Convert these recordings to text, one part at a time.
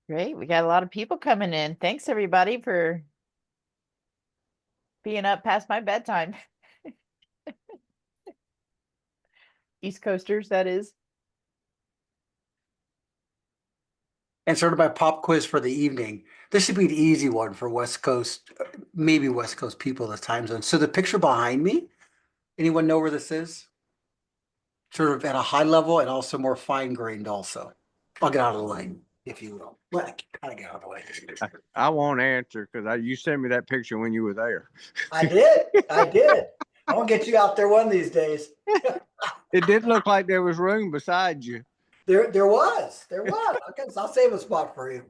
Great. We got a lot of people coming in. Thanks everybody for being up past my bedtime. East Coasters, that is. And sort of my pop quiz for the evening. This should be an easy one for West Coast, maybe West Coast people, the time zone. So the picture behind me, anyone know where this is? Sort of at a high level and also more fine grained also. I'll get out of the way, if you will. Well, I kind of get out of the way. I won't answer because you sent me that picture when you were there. I did. I did. I'm gonna get you out there one of these days. It did look like there was room beside you. There was. I'll save a spot for you.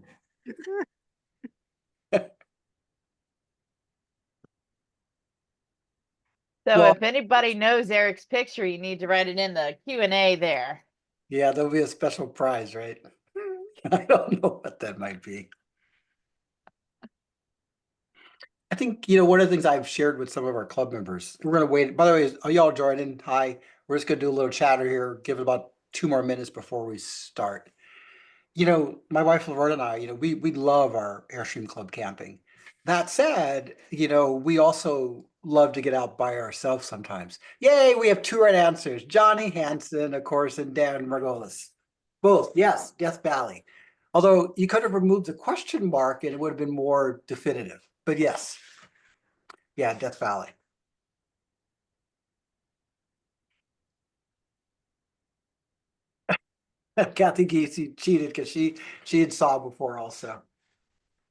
So Well, if anybody knows Eric's picture, you need to write it in the Q&A there. yeah, there'll be a special prize, right? I don't know what that might be. I think, one of the things I've shared with some of our club members, we're going to wait. By the way, are y'all joining? Hi. We're just going to do a little chatter here, give it about 2 more minutes before we start. My wife Laverne and I, we love our Airstream Club camping. That said, we also love to get out by ourselves sometimes. Yay, we have two right answers. Johnny Hansen, of course, and Dan Margolis. Both, yes, Death Valley. Although you could have removed the question mark and it would have been more definitive. But yes, yeah, Death Valley. Kathy Geesey cheated because she had saw before also.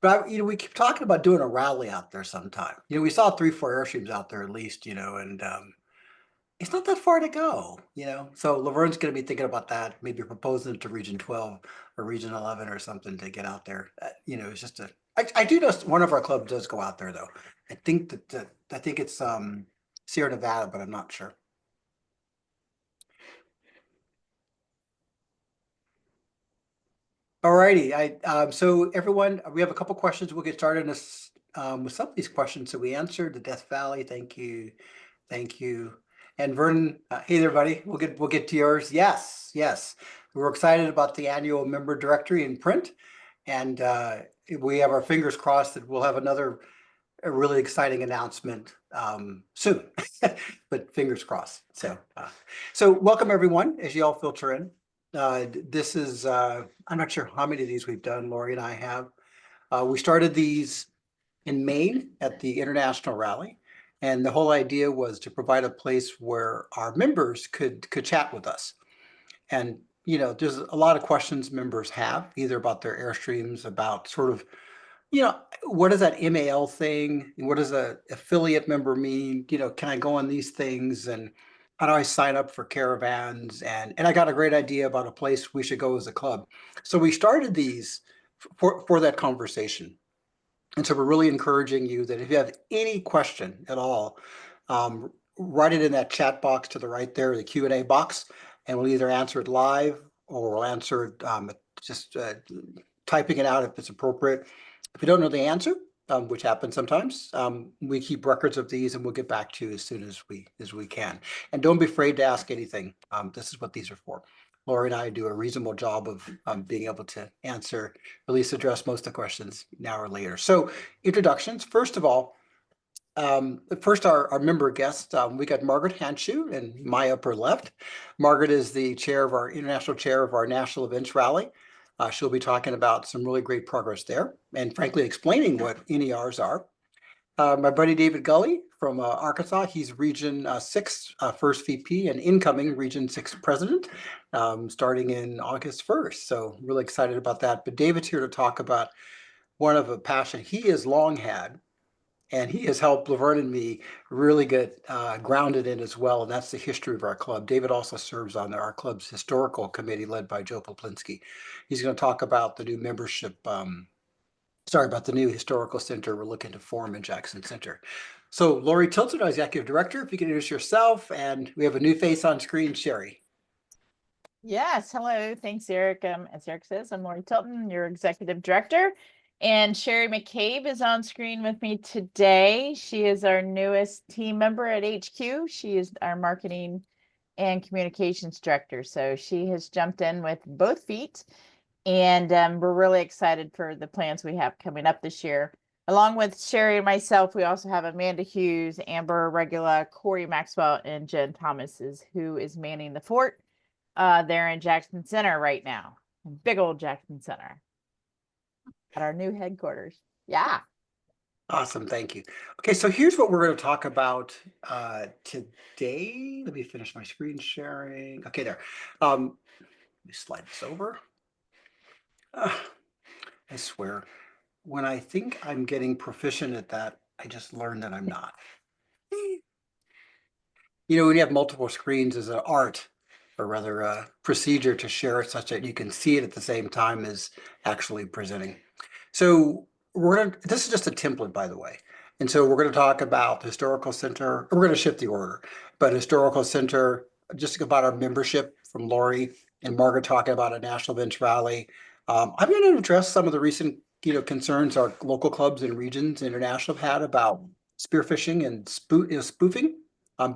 But we keep talking about doing a rally out there sometime. We saw 3-4 Airstreams out there at least, and it's not that far to go, So Laverne's going to be thinking about that, maybe proposing it to Region 12 or Region 11 or something to get out there. It's just I do know one of our clubs does go out there though. I think it's Sierra Nevada, but I'm not sure. All righty. So everyone, we have a couple questions. We'll get started in this, with some of these questions that we answered. The Death Valley, thank you. Thank you. And Vernon, hey there, buddy. We'll get to yours. Yes. We're excited about the annual member directory in print. And we have our fingers crossed that we'll have a really exciting announcement soon, but fingers crossed. So welcome everyone as you all filter in. This is, I'm not sure how many of these we've done, Lori and I have. We started these in Maine at the International Rally. And the whole idea was to provide a place where our members could chat with us. And, there's a lot of questions members have, either about their Airstreams, about sort of, what is that MAL thing? What does a affiliate member mean? Can I go on these things? And how do I sign up for caravans? And I got a great idea about a place we should go as a club. So we started these for that conversation. And so we're really encouraging you that if you have any question at all, write it in that chat box to the right there, the Q&A box, and we'll either answer it live or we'll answer it just typing it out if it's appropriate. If you don't know the answer, which happens sometimes, we keep records of these and we'll get back to you as soon as we can. And don't be afraid to ask anything. This is what these are for. Lori and I do a reasonable job of being able to answer, at least address most of the questions now or later. So introductions, first of all, our member guest, we got Margaret Hanshu in my upper left. Margaret is the international chair of our National Events Rally. She'll be talking about some really great progress there and frankly explaining what NERs are. My buddy David Gully from Arkansas, he's Region 6 first VP and incoming Region 6 president, starting in August 1st. So really excited about that. But David's here to talk about one of a passion he has long had, and he has helped Laverne and me really get grounded in as well, and that's the history of our club. David also serves on our club's historical committee led by Joe Poplinski. He's going to talk about the new about the new historical center we're looking to form in Jackson Center. So Lori Tilton, our executive director, if you can introduce yourself, and we have a new face on screen, Sherry. Yes, hello. Thanks, Eric. As Eric says, I'm Lori Tilton, your executive director. And Sherry McCabe is on screen with me today. She is our newest team member at HQ. She is our marketing and communications director. So she has jumped in with both feet. And we're really excited for the plans we have coming up this year. Along with Sherry and myself, we also have Amanda Hughes, Amber Regula, Corey Maxwell, and Jen Thomas, who is manning the fort there in Jackson Center right now. Big old Jackson Center at our new headquarters. Yeah. Awesome, thank you. Okay, so here's what we're going to talk about today. Let me finish my screen sharing. Okay, there. Let me slide this over. I swear, when I think I'm getting proficient at that, I just learned that I'm not. You know, when you have multiple screens as an art, or rather a procedure to share it such that you can see it at the same time as actually presenting. So this is just a template, by the way. And so we're gonna talk about the Historical Center. We're gonna shift the order, but Historical Center, just about our membership from Lori and Margaret talking about a national events rally. I'm gonna address some of the recent, concerns our local clubs and regions international have had about spearfishing and spoofing.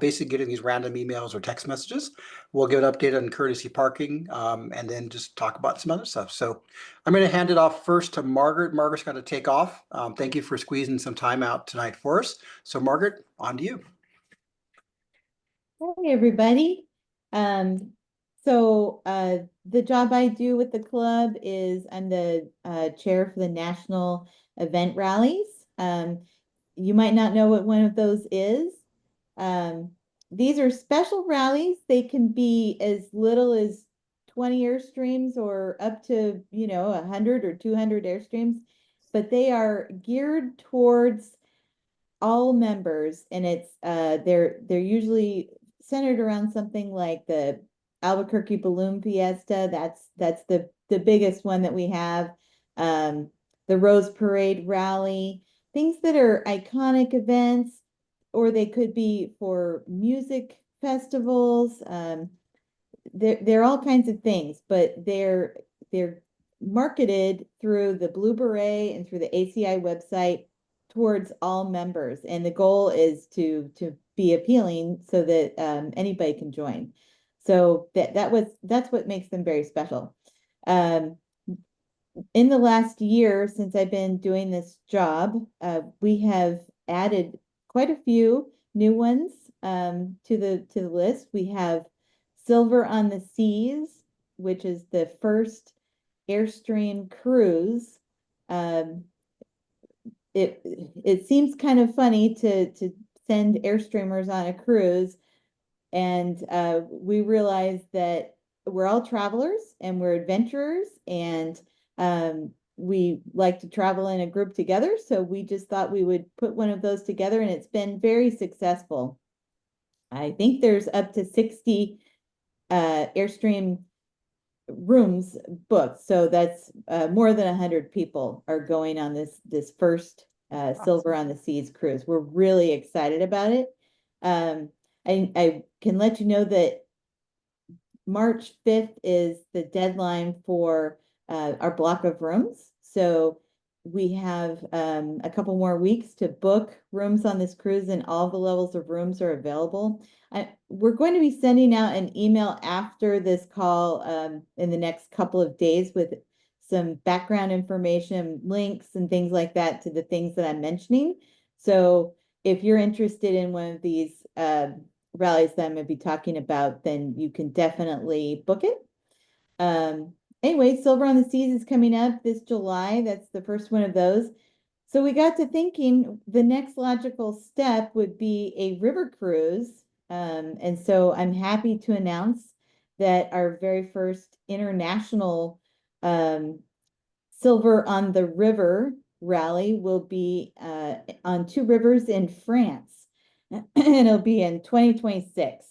Basically getting these random emails or text messages. We'll give an update on courtesy parking, and then just talk about some other stuff. So I'm going to hand it off first to Margaret. Margaret's got to take off. Thank you for squeezing some time out tonight for us. So Margaret, on to you. Hey, everybody. The job I do with the club is I'm the chair for the national event rallies. You might not know what one of those is. These are special rallies. They can be as little as 20 airstreams or up to, 100 or 200 airstreams, but they are geared towards all members, and it's they're usually centered around something like the Albuquerque Balloon Fiesta. That's the biggest one that we have. The Rose Parade Rally, things that are iconic events, or they could be for music festivals. They're all kinds of things, but they're marketed through the Blue Beret and through the ACI website towards all members, and the goal is to be appealing so that anybody can join. So that's what makes them very special. In the last year, since I've been doing this job, we have added quite a few new ones to the list. We have Silver on the Seas, which is the first Airstream cruise. It seems kind of funny to send Airstreamers on a cruise, and we realized that we're all travelers and we're adventurers, and we like to travel in a group together. So we just thought we would put one of those together, and it's been very successful. I think there's up to 60 Airstream rooms booked, so that's more than 100 people are going on this first Silver on the Seas cruise. We're really excited about it. I can let you know that March 5th is the deadline for our block of rooms. So we have a couple more weeks to book rooms on this cruise, and all the levels of rooms are available. We're going to be sending out an email after this call in the next couple of days with some background information, links, and things like that to the things that I'm mentioning. So if you're interested in one of these rallies that I'm going to be talking about, then you can definitely book it. Anyway, Silver on the Seas is coming up this July. That's the first one of those. So we got to thinking the next logical step would be a river cruise. And so I'm happy to announce that our very first international Silver on the River rally will be on two rivers in France, and it'll be in 2026.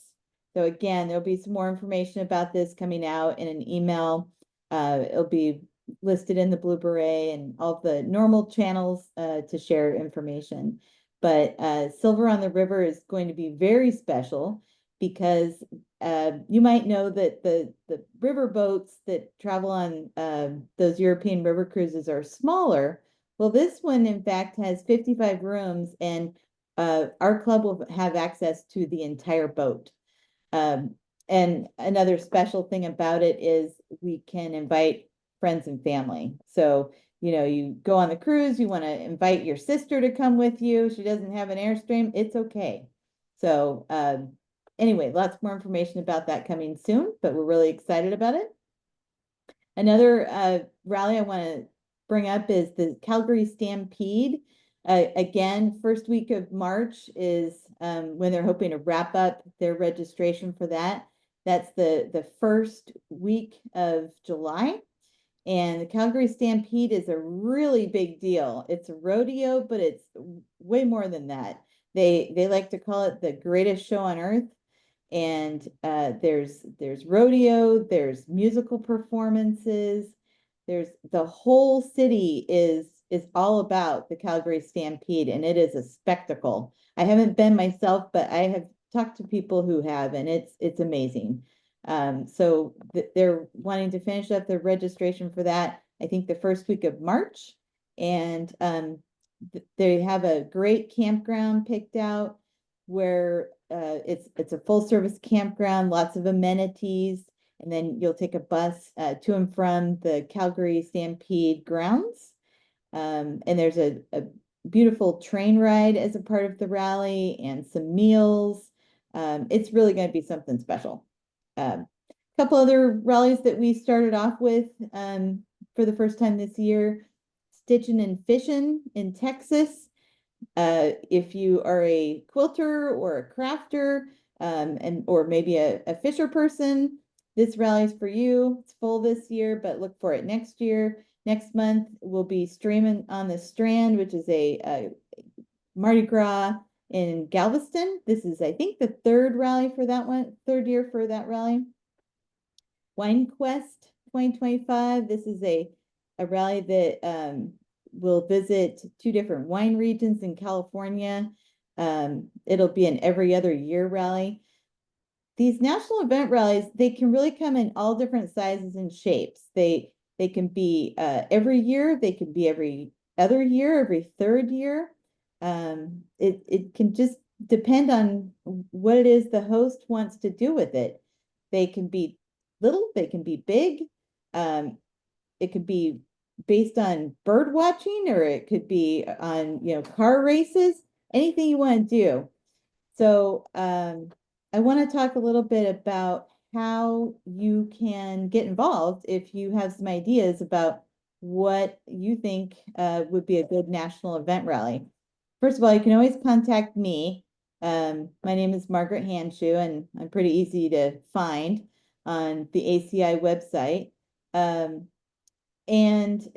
So again, there'll be some more information about this coming out in an email. It'll be listed in the Blue Beret and all the normal channels to share information. But Silver on the River is going to be very special because you might know that the river boats that travel on those European river cruises are smaller. Well, this one, in fact, has 55 rooms, and our club will have access to the entire boat. And another special thing about it is we can invite friends and family. So, you go on the cruise, you want to invite your sister to come with you. She doesn't have an Airstream, it's okay. So, anyway, lots more information about that coming soon, but we're really excited about it. Another rally I want to bring up is the Calgary Stampede. Again, first week of March is when they're hoping to wrap up their registration for that. That's the first week of July. And the Calgary Stampede is a really big deal. It's a rodeo, but it's way more than that. They like to call it the greatest show on earth. And there's rodeo, there's musical performances, there's the whole city is all about the Calgary Stampede, and it is a spectacle. I haven't been myself, but I have talked to people who have, and it's amazing. So they're wanting to finish up the registration for that, I think the first week of March. And they have a great campground picked out where it's a full service campground, lots of amenities, and then you'll take a bus to and from the Calgary Stampede grounds. And there's a beautiful train ride as a part of the rally and some meals. It's really going to be something special. A couple other rallies that we started off with for the first time this year, Stitchin' and Fishin' in Texas. If you are a quilter or a crafter, or maybe a fisher person, this rally is for you. It's full this year, but look for it next year. Next month, we'll be streaming on the Strand, which is a Mardi Gras in Galveston. This is, I think, the third year for that rally. Wine Quest 2025. This is a rally that we'll visit 2 different wine regions in California. It'll be an every other year rally. These national event rallies, they can really come in all different sizes and shapes. They can be every year, they can be every other year, every third year. It can just depend on what it is the host wants to do with it. They can be little, they can be big. It could be based on bird watching, or it could be on, car races, anything you want to do. So I want to talk a little bit about how you can get involved if you have some ideas about what you think would be a good national event rally. First of all, you can always contact me. My name is Margaret Hanshoe, and I'm pretty easy to find on the ACI website. And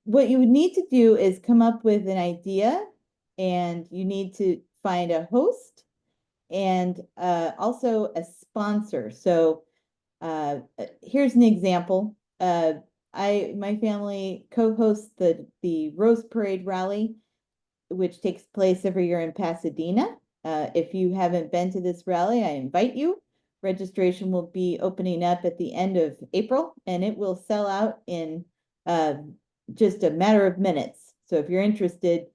what you would need to do is come up with an idea, and you need to find a host and also a sponsor. So here's an example. My family co-hosts the Rose Parade Rally, which takes place every year in Pasadena. If you haven't been to this rally, I invite you. Registration will be opening up at the end of April, and it will sell out in just a matter of minutes. So if you're interested,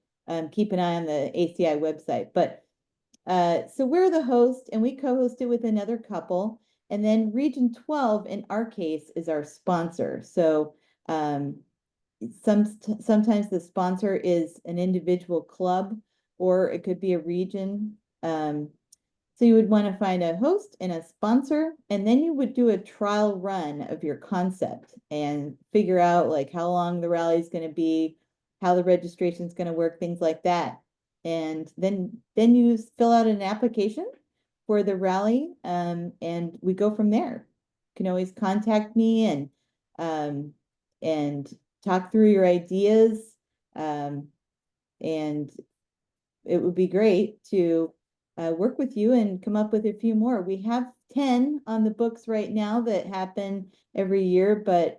keep an eye on the ACI website. But so we're the host, and we co-host it with another couple. And then Region 12, in our case, is our sponsor. So sometimes the sponsor is an individual club, or it could be a region. So you would want to find a host and a sponsor, and then you would do a trial run of your concept and figure out like how long the rally is going to be, how the registration is going to work, things like that. And then you fill out an application for the rally, and we go from there. You can always contact me and talk through your ideas, and it would be great to work with you and come up with a few more. We have 10 on the books right now that happen every year, but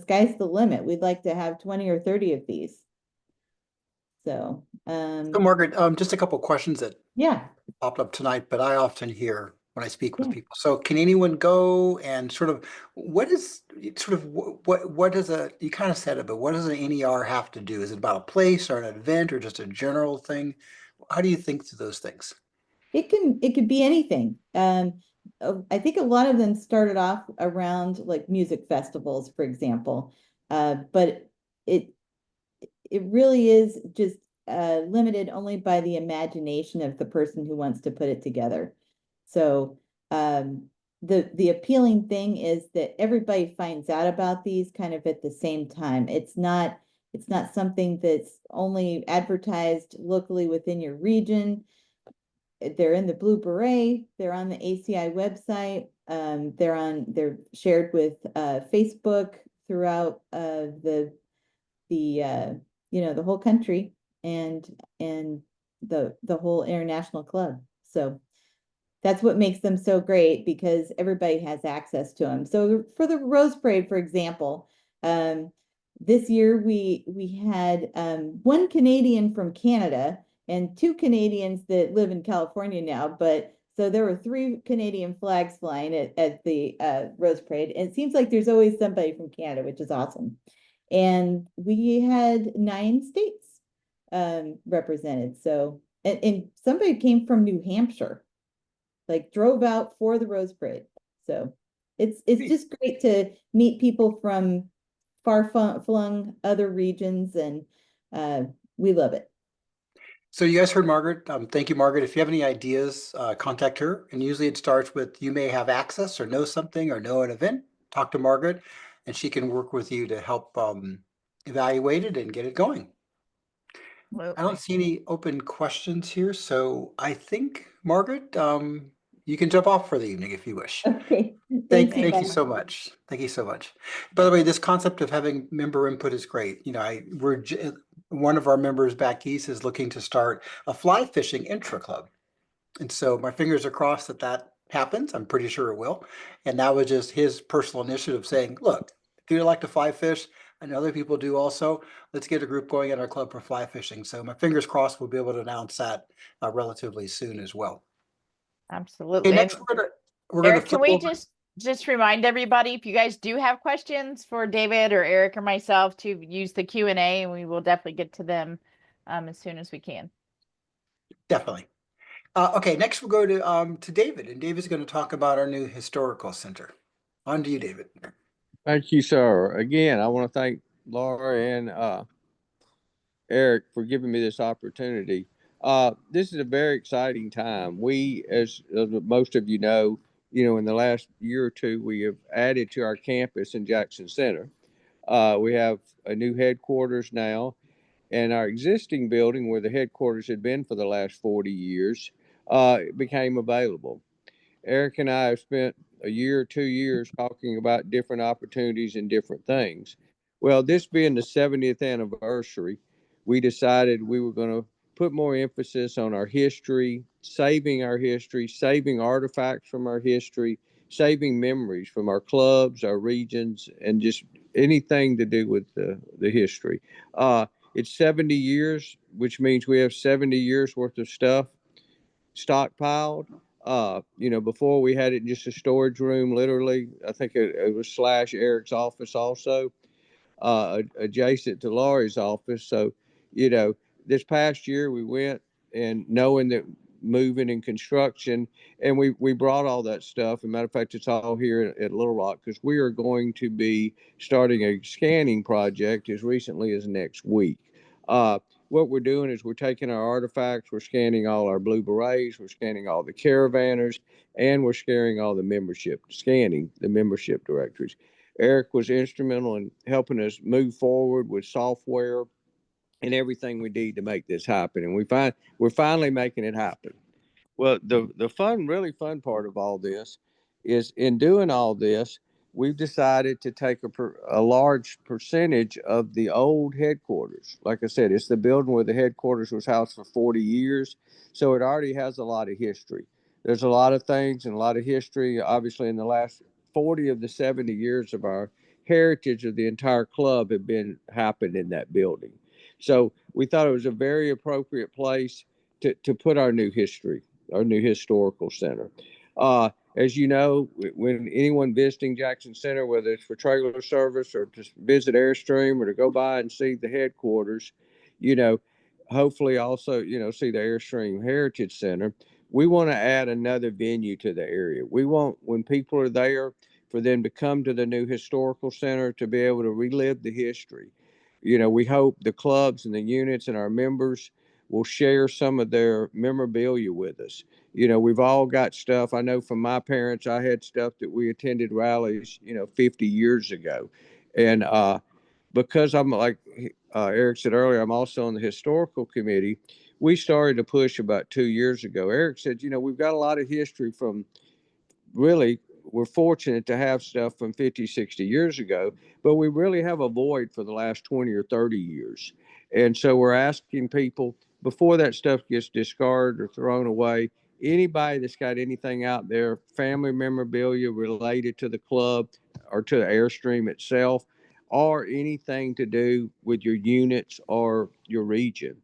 sky's the limit. We'd like to have 20 or 30 of these. So Margaret, just a couple of questions that yeah. popped up tonight, but I often hear when I speak with people. So can anyone go and sort of, what does you kind of said it, but what does an NER have to do? Is it about a place or an event or just a general thing? How do you think through those things? It could be anything. I think a lot of them started off around like music festivals, for example. But it it really is just limited only by the imagination of the person who wants to put it together. So the appealing thing is that everybody finds out about these kind of at the same time. It's not something that's only advertised locally within your region. They're in the Blue Beret, they're on the ACI website, they're shared with Facebook throughout the the whole country and the whole international club. So that's what makes them so great because everybody has access to them. So for the Rose Parade, for example, this year we had one Canadian from Canada and two Canadians that live in California now, but so there were three Canadian flags flying at the Rose Parade. And it seems like there's always somebody from Canada, which is awesome. And we had 9 states represented. So and somebody came from New Hampshire, like drove out for the Rose Parade. So it's just great to meet people from far flung other regions, and we love it. So you guys heard Margaret. Thank you, Margaret. If you have any ideas, contact her. And usually it starts with you may have access or know something or know an event. Talk to Margaret, and she can work with you to help evaluate it and get it going. I don't see any open questions here, so I think, Margaret, you can jump off for the evening if you wish. Okay, Thank thanks, you Bob. so much. Thank you so much. By the way, this concept of having member input is great. You know, one of our members back east is looking to start a fly fishing intra club. And so my fingers are crossed that that happens. I'm pretty sure it will. And that was just his personal initiative saying, look, if you like to fly fish, and other people do also, let's get a group going at our club for fly fishing. So my fingers crossed we'll be able to announce that relatively soon as well. Okay, Absolutely. next And we're gonna Eric, can flip we over. just remind everybody, if you guys do have questions for David or Eric or myself, to use the Q&A, and we will definitely get to them as soon as we can. Definitely. Okay, next we'll go to David, and David's going to talk about our new historical center. On to you, David. Thank you, sir. Again, I want to thank Laura and Eric for giving me this opportunity. This is a very exciting time. We, as most of you know, in the last year or two, we have added to our campus in Jackson Center. We have a new headquarters now, and our existing building, where the headquarters had been for the last 40 years, became available. Eric and I have spent a year or 2 years talking about different opportunities and different things. Well, this being the 70th anniversary, we decided we were going to put more emphasis on our history, saving artifacts from our history, saving memories from our clubs, our regions, and just anything to do with the history. It's 70 years, which means we have 70 years worth of stuff stockpiled. Before we had it in just a storage room, literally. I think it was / Eric's office also, adjacent to Laurie's office. So, this past year we went and knowing that moving and construction, and we brought all that stuff. As a matter of fact, it's all here at Little Rock because we are going to be starting a scanning project as recently as next week. What we're doing is we're taking our artifacts, we're scanning all our Blue Berets, we're scanning all the caravanners, and we're scanning the membership directories. Eric was instrumental in helping us move forward with software and everything we need to make this happen. And we're finally making it happen. Well, the really fun part of all this is in doing all this, we've decided to take a large percentage of the old headquarters. Like I said, it's the building where the headquarters was housed for 40 years. So it already has a lot of history. There's a lot of things and a lot of history, obviously, in the last 40 of the 70 years of our heritage of the entire club have happened in that building. So we thought it was a very appropriate place to put our new historical center. As you know, when anyone visiting Jackson Center, whether it's for trailer service or to visit Airstream or to go by and see the headquarters, hopefully also, see the Airstream Heritage Center. we want to add another venue to the area. We want, when people are there, for them to come to the new historical center to be able to relive the history. We hope the clubs and the units and our members will share some of their memorabilia with us. We've all got stuff. I know from my parents, I had stuff that we attended rallies, 50 years ago. And because I'm like Eric said earlier, I'm also on the historical committee. We started to push about 2 years ago. Eric said, we've got a lot of history from, really, we're fortunate to have stuff from 50, 60 years ago, but we really have a void for the last 20 or 30 years. And so we're asking people, before that stuff gets discarded or thrown away, anybody that's got anything out there, family memorabilia related to the club or to Airstream itself, or anything to do with your units or your region.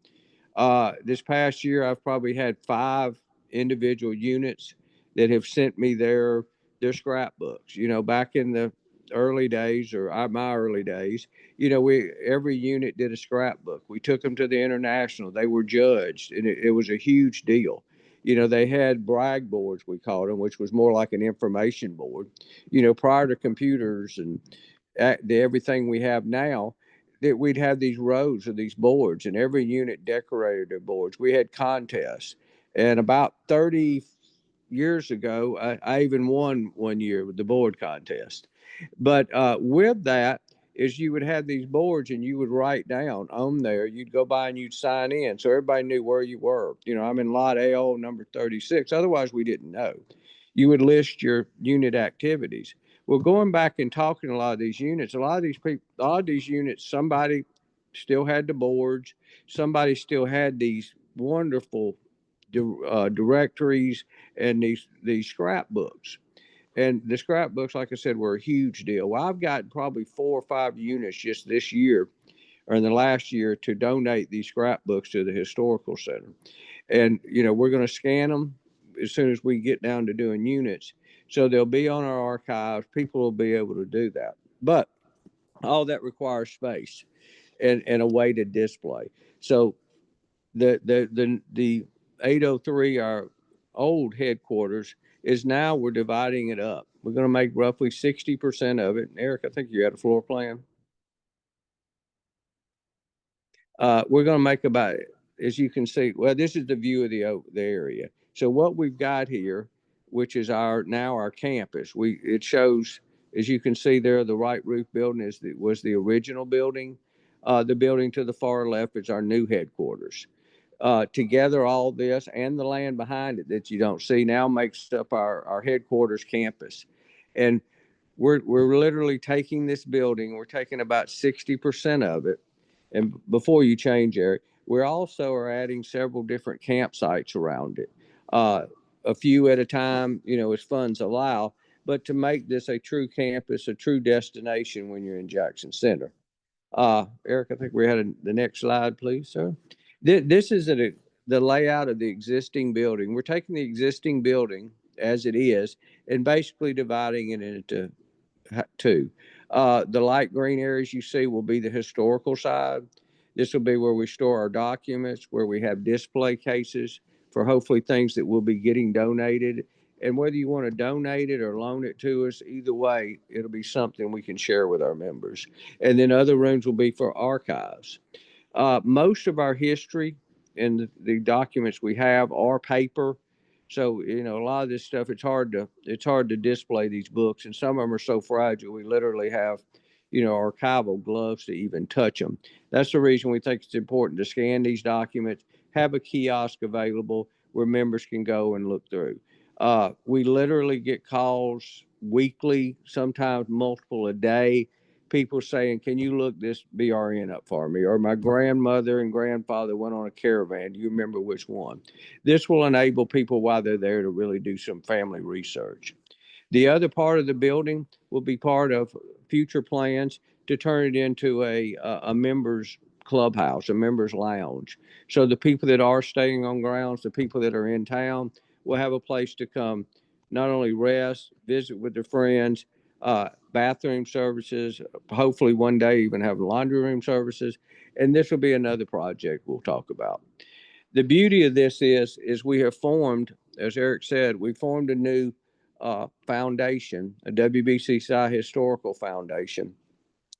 This past year, I've probably had 5 individual units that have sent me their scrapbooks. Back in the early days, or my early days, we every unit did a scrapbook. We took them to the international. They were judged, and it was a huge deal. They had brag boards, we called them, which was more like an information board. Prior to computers and everything we have now, that we'd have these rows of these boards, and every unit decorated their boards. We had contests, and about 30 years ago, I even won one year with the board contest. But with that is you would have these boards, and you would write down on there. You'd go by and you'd sign in, so everybody knew where you were. I'm in lot L, number 36. Otherwise, we didn't know. You would list your unit activities. Well, going back and talking to a lot of these units, a lot of these people, a lot of these units, somebody still had the boards, somebody still had these wonderful directories and these scrapbooks. And the scrapbooks, like I said, were a huge deal. Well, I've got probably 4 or 5 units just this year or in the last year to donate these scrapbooks to the historical center. And we're going to scan them as soon as we get down to doing units, so they'll be on our archives. People will be able to do that, but all that requires space and a way to display. So the 803, our old headquarters, is now we're dividing it up. We're going to make roughly 60% of it. Eric, I think you had a floor plan. We're going to make about, as you can see, well, this is the view of the area. So what we've got here, which is our campus, it shows, as you can see there, the right roof building was the original building. The building to the far left is our new headquarters. Together, all this and the land behind it that you don't see now makes up our headquarters campus. And we're literally taking this building, we're taking about 60% of it. And before you change, Eric, we also are adding several different campsites around it, a few at a time, as funds allow, but to make this a true campus, a true destination when you're in Jackson Center. Eric, I think we had the next slide, please, sir. This is the layout of the existing building. We're taking the existing building as it is and basically dividing it into 2. The light green areas you see will be the historical side. This will be where we store our documents, where we have display cases for hopefully things that will be getting donated. And whether you want to donate it or loan it to us, either way, it'll be something we can share with our members. And then other rooms will be for archives. Most of our history and the documents we have are paper. So, a lot of this stuff, it's hard to display these books, and some of them are so fragile. We literally have, archival gloves to even touch them. That's the reason we think it's important to scan these documents, have a kiosk available where members can go and look through. We literally get calls weekly, sometimes multiple a day. People saying, "Can you look this BRN up for me?" Or, "My grandmother and grandfather went on a caravan. Do you remember which one?" This will enable people while they're there to really do some family research. The other part of the building will be part of future plans to turn it into a members clubhouse, a members lounge. So the people that are staying on grounds, the people that are in town, will have a place to come, not only rest, visit with their friends, bathroom services, hopefully one day even have laundry room services. And this will be another project we'll talk about. the beauty of this is we have formed, as Eric said, we formed a new foundation, a WBCCI historical foundation,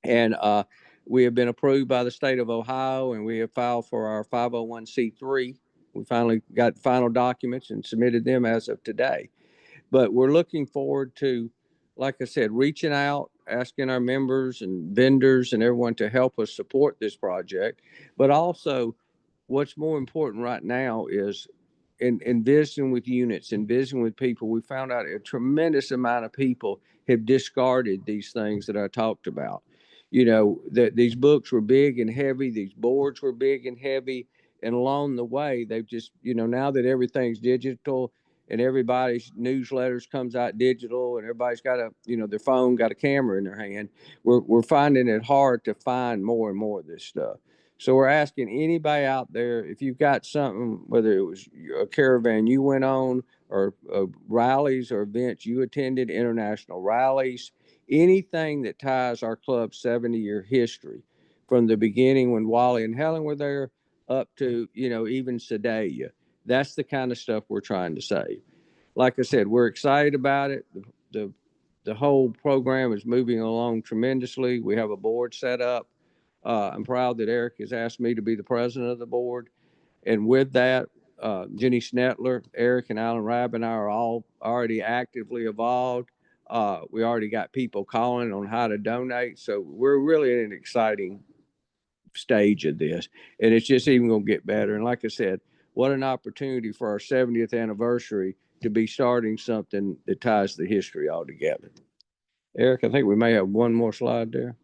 and we have been approved by the state of Ohio, and we have filed for our 501c3. We finally got final documents and submitted them as of today. But we're looking forward to, like I said, reaching out, asking our members and vendors and everyone to help us support this project. But also, what's more important right now is in visiting with units and visiting with people, we found out a tremendous amount of people have discarded these things that I talked about. You know, that these books were big and heavy, these boards were big and heavy, and along the way, they've just, you know, now that everything's digital and everybody's newsletters comes out digital and everybody's got a, you know, their phone, got a camera in their hand, we're finding it hard to find more and more of this stuff. So we're asking anybody out there, if you've got something, whether it was a caravan you went on or rallies or events you attended, international rallies, anything that ties our club's 70-year history from the beginning when Wally and Helen were there up to, you know, even Sedalia. That's the kind of stuff we're trying to save. Like I said, we're excited about it. The whole program is moving along tremendously. We have a board set up. I'm proud that Eric has asked me to be the president of the board. And with that, Jenny Snetler, Eric, and Alan Rabb and I are all already actively involved. We already got people calling on how to donate. So we're really in an exciting stage of this. And it's just even going to get better. And like I said, what an opportunity for our 70th anniversary to be starting something that ties the history all together. Eric, I think we may have one more slide there.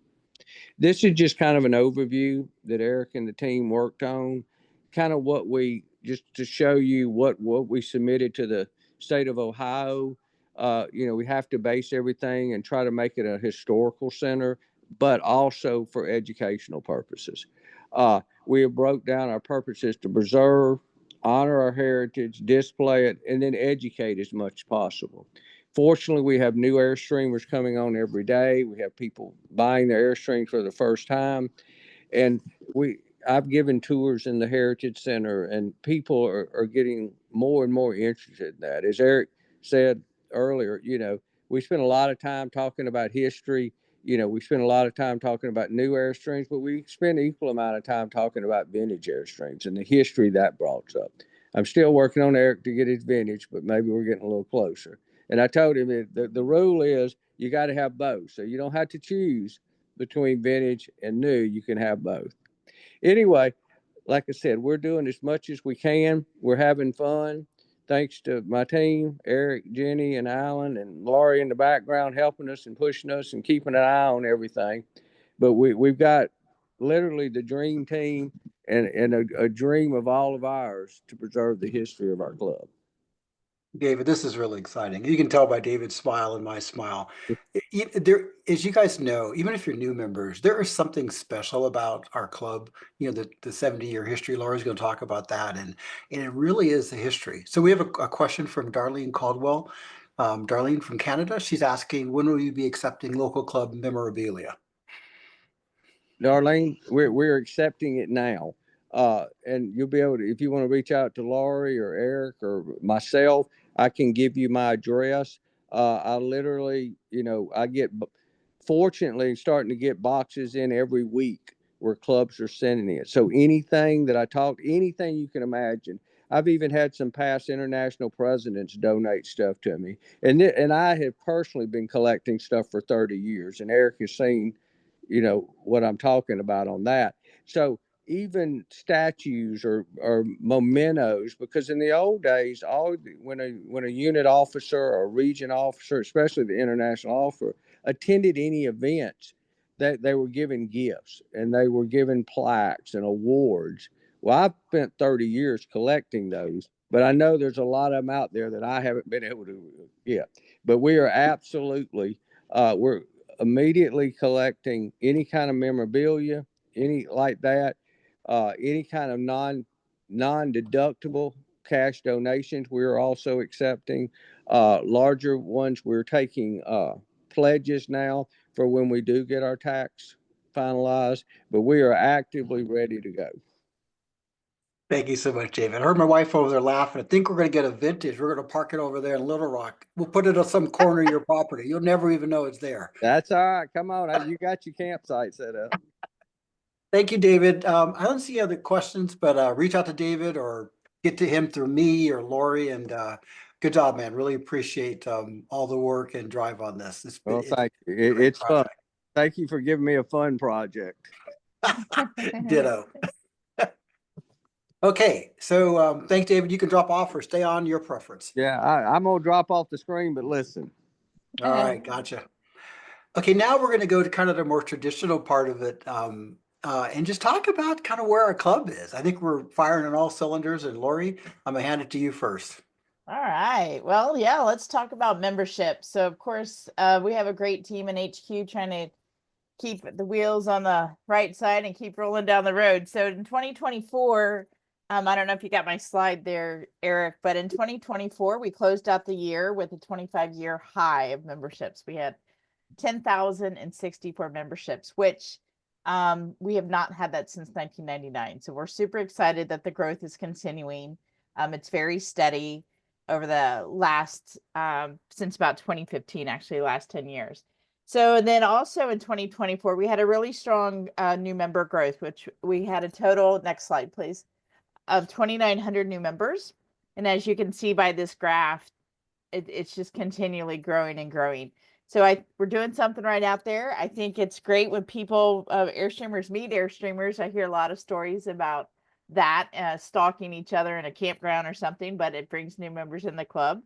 This is just kind of an overview that Eric and the team worked on, kind of what we, just to show you what we submitted to the state of Ohio. You know, we have to base everything and try to make it a historical center, but also for educational purposes. We have broke down our purposes to preserve, honor our heritage, display it, and then educate as much as possible. Fortunately, we have new Airstreamers coming on every day. We have people buying their Airstreams for the first time. And I've given tours in the Heritage Center, and people are getting more and more interested in that. As Eric said earlier, you know, we spend a lot of time talking about history. You know, we spend a lot of time talking about new Airstreams, but we spend equal amount of time talking about vintage Airstreams and the history that brought up. I'm still working on Eric to get his vintage, but maybe we're getting a little closer. And I told him that the rule is you got to have both. So you don't have to choose between vintage and new. You can have both. Anyway, like I said, we're doing as much as we can. We're having fun. Thanks to my team, Eric, Jenny, and Alan, and Laurie in the background helping us and pushing us and keeping an eye on everything. But we've got literally the dream team and a dream of all of ours to preserve the history of our club. David, this is really exciting. You can tell by David's smile and my smile. There, as you guys know, even if you're new members, there is something special about our club. You know, the 70-year history. Laura's going to talk about that, and it really is the history. So we have a question from Darlene Caldwell. Darlene from Canada. She's asking, when will you be accepting local club memorabilia? Darlene, we're accepting it now. And you'll be able to, if you want to reach out to Laurie or Eric or myself, I can give you my address. I literally, you know, fortunately, starting to get boxes in every week where clubs are sending it. So anything that anything you can imagine. I've even had some past international presidents donate stuff to me. And I have personally been collecting stuff for 30 years. And Eric has seen, you know, what I'm talking about on that. So even statues or mementos, because in the old days, when a unit officer or a region officer, especially the international officer, attended any events, that they were given gifts and they were given plaques and awards. Well, I've spent 30 years collecting those, but I know there's a lot of them out there that I haven't been able to get. But we are absolutely we're immediately collecting any kind of memorabilia, any like that. Any kind of non-deductible cash donations we're also accepting. Larger ones, we're taking pledges now for when we do get our tax finalized, but we are actively ready to go. Thank you so much, David. I heard my wife over there laughing. I think we're going to get a vintage. We're going to park it over there in Little Rock. We'll put it on some corner of your property. You'll never even know it's there. That's all right. Come on. You got your campsite set up. Thank you, David. I don't see other questions, but reach out to David or get to him through me or Lori. And good job, man. Really appreciate all the work and drive on this. Well, It's thank you. a great It's fun. project. Thank you for giving me a fun project. Ditto. Okay, so thanks, David. You can drop off or stay on, your preference. Yeah, I'm going to drop off the screen, but listen. All right, gotcha. Okay, now we're going to go to kind of the more traditional part of it and just talk about kind of where our club is. I think we're firing on all cylinders. And Lori, I'm going to hand it to you first. All right. Well, yeah, let's talk about membership. So, of course, we have a great team in HQ trying to keep the wheels on the right side and keep rolling down the road. So in 2024, I don't know if you got my slide there, Eric, but in 2024, we closed out the year with a 25-year high of memberships. We had 10,064 memberships, which we have not had that since 1999. So we're super excited that the growth is continuing. It's very steady over the last, since about 2015, actually, last 10 years. So then also in 2024, we had a really strong new member growth, which we had a total, next slide, please, of 2,900 new members. And as you can see by this graph, it's just continually growing and growing. So we're doing something right out there. I think it's great when people, Airstreamers meet Airstreamers. I hear a lot of stories about that, stalking each other in a campground or something, but it brings new members in the club.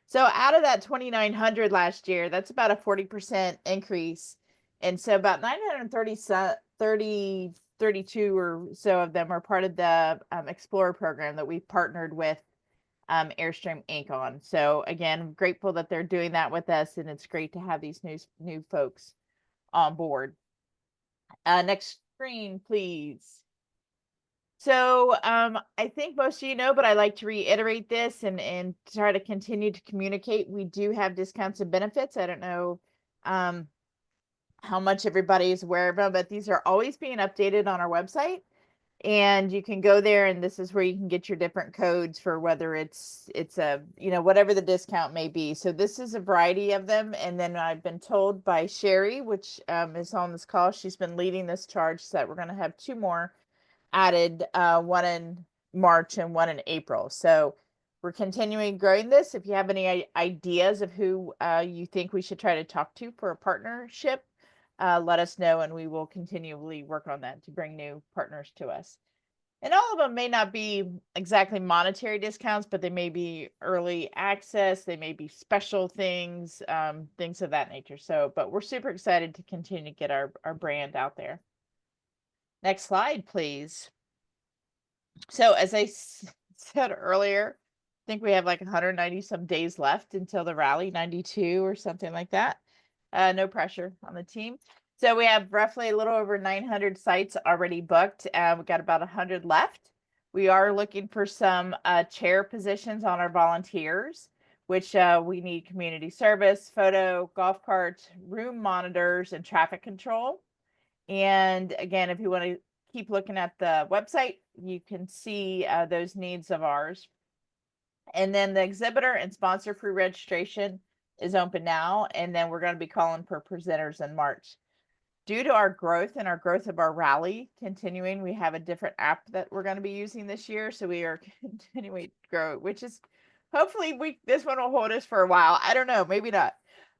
So out of that 2,900 last year, that's about a 40% increase. And so about 32 or so of them are part of the Explorer program that we've partnered with Airstream Inc. on. So again, grateful that they're doing that with us, and it's great to have these new folks on board. Next screen, please. So I think most of you know, but I like to reiterate this and try to continue to communicate. We do have discounts and benefits. I don't know how much everybody is aware of them, but these are always being updated on our website. And you can go there, and this is where you can get your different codes for whether it's a, whatever the discount may be. So this is a variety of them. And then I've been told by Sherry, which is on this call, she's been leading this charge, so that we're going to have 2 more added, one in March and one in April. So we're continuing growing this. If you have any ideas of who you think we should try to talk to for a partnership, let us know, and we will continually work on that to bring new partners to us. And all of them may not be exactly monetary discounts, but they may be early access, they may be special things, things of that nature. So, but we're super excited to continue to get our brand out there. Next slide, please. So as I said earlier, I think we have like 190 some days left until the rally, 92 or something like that. No pressure on the team. So we have roughly a little over 900 sites already booked. We've got about 100 left. We are looking for some chair positions on our volunteers, which we need community service, photo, golf carts, room monitors, and traffic control. And again, if you want to keep looking at the website, you can see those needs of ours. And then the exhibitor and sponsor pre-registration is open now. And then we're going to be calling for presenters in March. Due to our growth and our growth of our rally continuing, we have a different app that we're going to be using this year. So we are continuing to grow, which is hopefully this one will hold us for a while. I don't know, maybe not.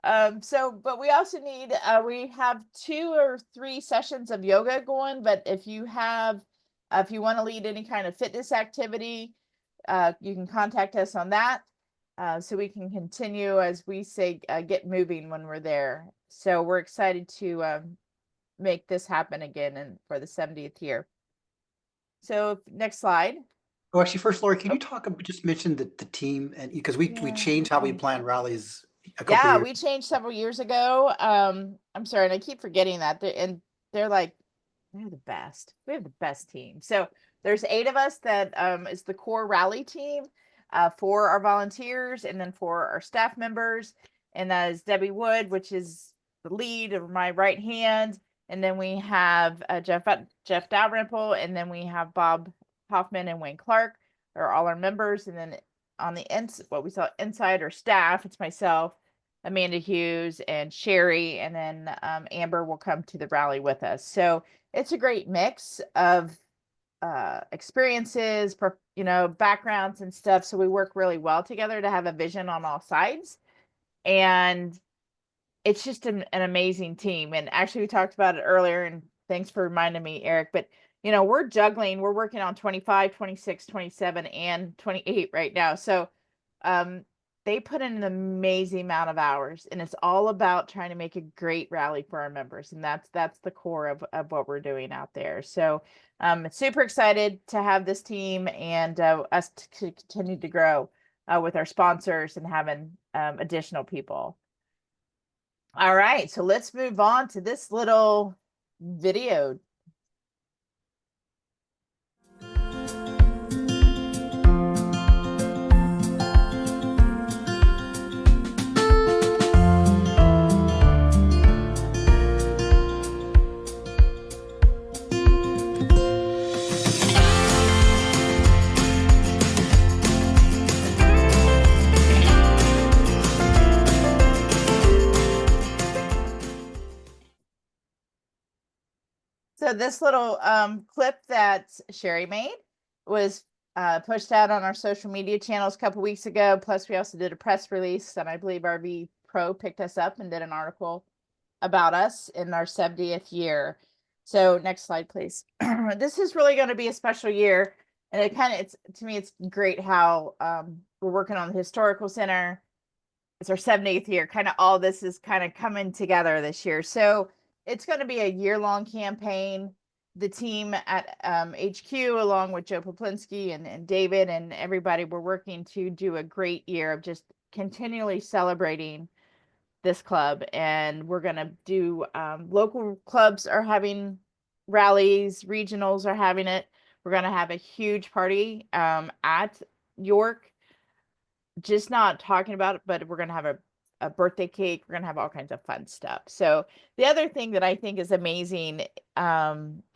But we also need, we have 2 or 3 sessions of yoga going, but if you want to lead any kind of fitness activity, you can contact us on that. So we can continue, as we say, get moving when we're there. So we're excited to make this happen again and for the 70th year. So next slide. Oh, actually, first, Lori, can you just mention the team, and because we changed how we plan rallies a couple years. We changed several years ago. I'm sorry, and I keep forgetting that. They're the best. We have the best team. So there's 8 of us that is the core rally team, 4 our volunteers, and then 4 our staff members. And that is Debbie Wood, which is the lead of my right hand. And then we have Jeff Dalrymple, and then we have Bob Hoffman and Wayne Clark are all our members. And then on the what we saw inside our staff, it's myself, Amanda Hughes, and Sherry, and then Amber will come to the rally with us. So it's a great mix of experiences, backgrounds and stuff. So we work really well together to have a vision on all sides. And it's just an amazing team. And actually, we talked about it earlier, and thanks for reminding me, Eric. But, we're working on 25, 26, 27, and 28 right now. So they put in an amazing amount of hours, and it's all about trying to make a great rally for our members. And that's the core of what we're doing out there. So super excited to have this team and us to continue to grow with our sponsors and having additional people. All right, so let's move on to this little video. So this little clip that Sherry made was pushed out on our social media channels a couple weeks ago. Plus, we also did a press release, and I believe RV Pro picked us up and did an article about us in our 70th year. So next slide, please. This is really going to be a special year. And it's to me, it's great how we're working on the historical center. It's our 70th year. Kind of all this is kind of coming together this year. So it's going to be a year-long campaign. The team at HQ, along with Joe Poplinski and David and everybody, we're working to do a great year of just continually celebrating this club. And we're going to do local clubs are having rallies, regionals are having it. We're going to have a huge party at York. Just not talking about it, but we're going to have a birthday cake. We're going to have all kinds of fun stuff. So the other thing that I think is amazing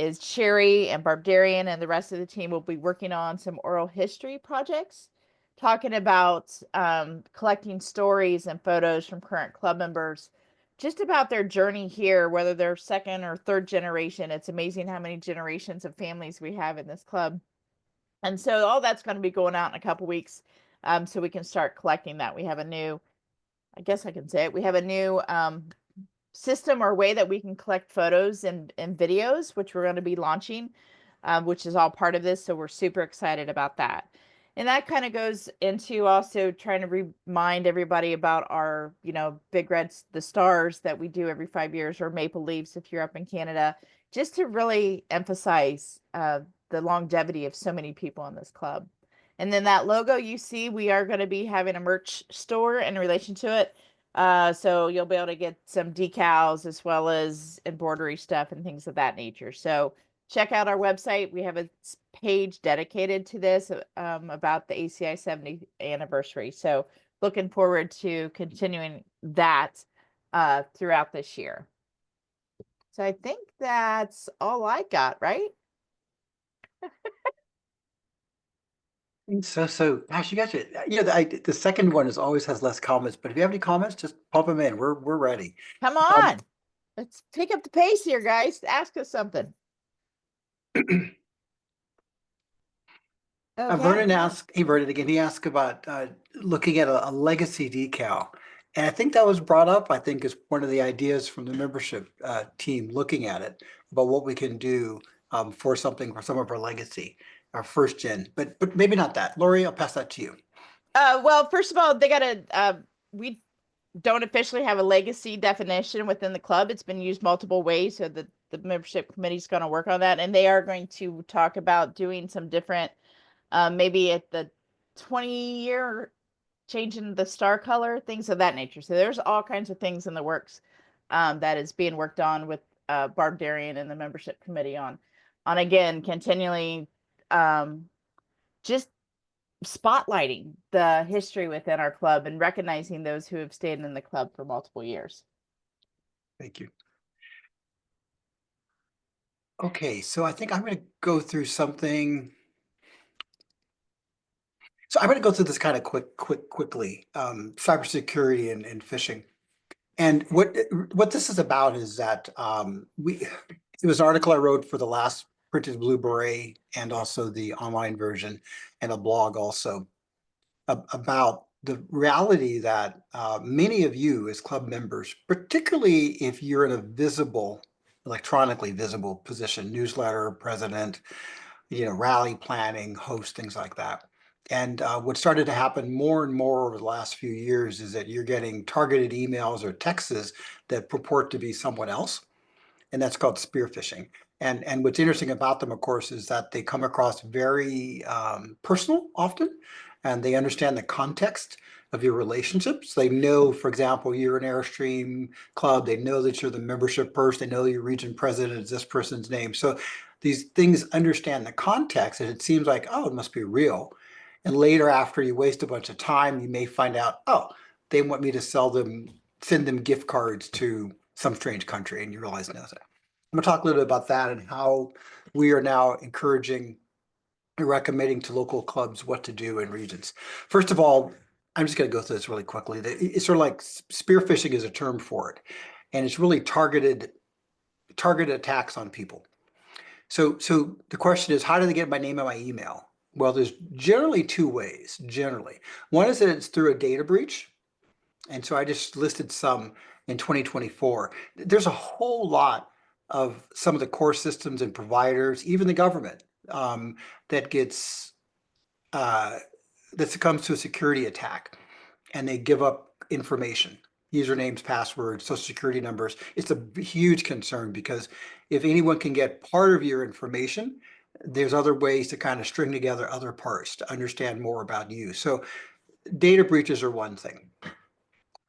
is Sherry and Barb Darian and the rest of the team will be working on some oral history projects, talking about collecting stories and photos from current club members, just about their journey here, whether they're second or third generation. It's amazing how many generations of families we have in this club. And so all that's going to be going out in a couple weeks. So we can start collecting that. We have a new, I guess I can say it, we have a new system or way that we can collect photos and videos, which we're going to be launching, which is all part of this. So we're super excited about that. And that kind of goes into also trying to remind everybody about our, Big Reds, the Stars that we do every 5 years, or Maple Leafs if you're up in Canada, just to really emphasize the longevity of so many people in this club. And then that logo you see, we are going to be having a merch store in relation to it. So you'll be able to get some decals as well as embroidery stuff and things of that nature. So check out our website. We have a page dedicated to this about the ACI 70th anniversary. So looking forward to continuing that throughout this year. So I think that's all I got, right? So gosh, you guys, the second one always has less comments, but if you have any comments, just pump them in. We're ready. Come on. Let's pick up the pace here, guys. Ask us something. Vernon asked, hey Vernon again, he asked about looking at a legacy decal. And I think that was brought up, I think, as one of the ideas from the membership team looking at it about what we can do for something for some of our legacy, our first gen, but maybe not that. Lori, I'll pass that to you. Well, first of all, they got we don't officially have a legacy definition within the club. It's been used multiple ways. So the membership committee is going to work on that. And they are going to talk about doing some different, maybe at the 20-year changing the star color, things of that nature. So there's all kinds of things in the works that is being worked on with Barb Darian and the membership committee on again, continually just spotlighting the history within our club and recognizing those who have stayed in the club for multiple years. Thank you. Okay, so I think I'm going to go through something. So I'm going to go through this kind of quickly. Cybersecurity and phishing. And what this is about is that it was an article I wrote for the last printed Blue Beret and also the online version and a blog also about the reality that many of you as club members, particularly if you're in a visible, electronically visible position, newsletter, president, rally planning, host, things like that. And what started to happen more and more over the last few years is that you're getting targeted emails or texts that purport to be someone else, and that's called spear phishing. And what's interesting about them, of course, is that they come across very personal often, and they understand the context of your relationships. They know, for example, you're an Airstream club. They know that you're the membership person. They know your region president is this person's name. So these things understand the context, and it seems like, oh, it must be real. And later, after you waste a bunch of time, you may find out, oh, they want me to send them gift cards to some strange country, and you realize no. I'm going to talk a little bit about that and how we are now encouraging and recommending to local clubs what to do in regions. First of all, I'm just going to go through this really quickly. It's sort of like spear phishing is a term for it, and it's really targeted attacks on people. So the question is, how do they get my name and my email? Well, there's generally two ways. Generally, one is that it's through a data breach. And so I just listed some in 2024. There's a whole lot of some of the core systems and providers, even the government, that succumbs to a security attack, and they give up information, usernames, passwords, social security numbers. It's a huge concern because if anyone can get part of your information, there's other ways to kind of string together other parts to understand more about you. So data breaches are one thing.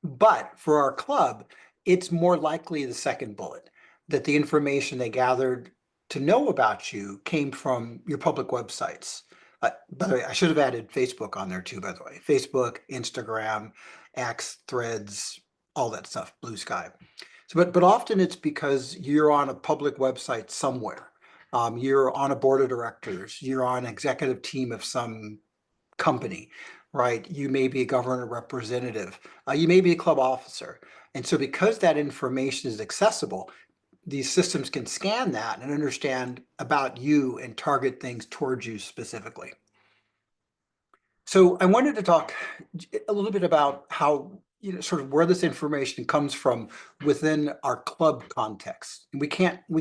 But for our club, it's more likely the second bullet, that the information they gathered to know about you came from your public websites. By the way, I should have added Facebook on there too, by the way. Facebook, Instagram, X, Threads, all that stuff, Blue Sky. So, but often it's because you're on a public website somewhere. You're on a board of directors. You're on an executive team of some company, right? You may be a government representative. You may be a club officer. And so because that information is accessible, these systems can scan that and understand about you and target things towards you specifically. So I wanted to talk a little bit about how, sort of where this information comes from within our club context. And we